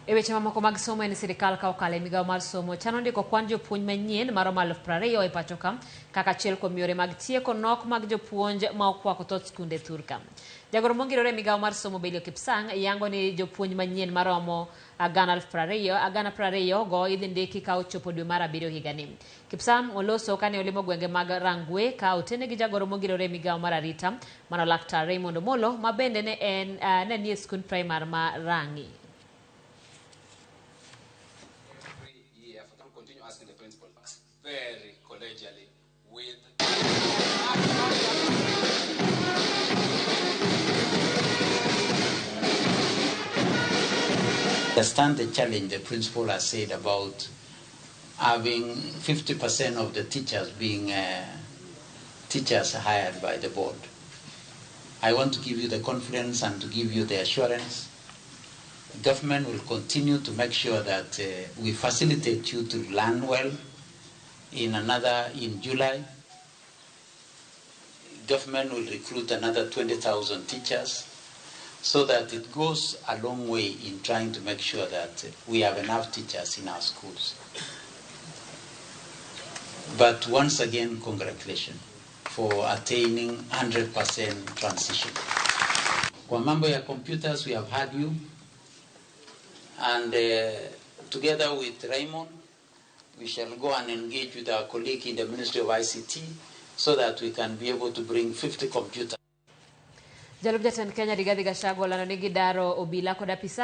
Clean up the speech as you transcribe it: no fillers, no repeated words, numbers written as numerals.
E weche mamoko mag somo en sirkal ka okale migawo mar somo chano ndiko kwan jopuonj manyien maromo 20,000 e pacho ka kaka achiel kuom yore mag tieko nok mag jopuonj ma okwako thoth skunde thurka. Jagoro mongirore migawo mar somo Belio Kipsang yango ni jopuonj manyien maromo 20,000 go idhi ndiki ka ochopo dwe mar 7 higani. Kipsang oloso kane olimo gwenge mag Rangwe ka otene gi jagoro mongirore migawo mar arita mano Laktar Raymond Molo ma bende ne nie skund primar ma Rangi. Continue asking the principal very collegially with understand the challenge the principal has said about having 50% of the teachers being teachers hired by the board. I want to give you the confidence and to give you the assurance. Government will continue to make sure that we facilitate you to learn well. In July, government will recruit another 20,000 teachers so that it goes a long way in trying to make sure that we have enough teachers in our schools. But once again, congratulations for attaining 100% transition. Kwa mambo ya computers, we have had you. And together with Raymond, we shall go and engage with our colleague in the Ministry of ICT so that we can be able to bring 50 computers. Jalub Jatend Kenya Rigathi Gachagua lanonegi daro obila kod apisa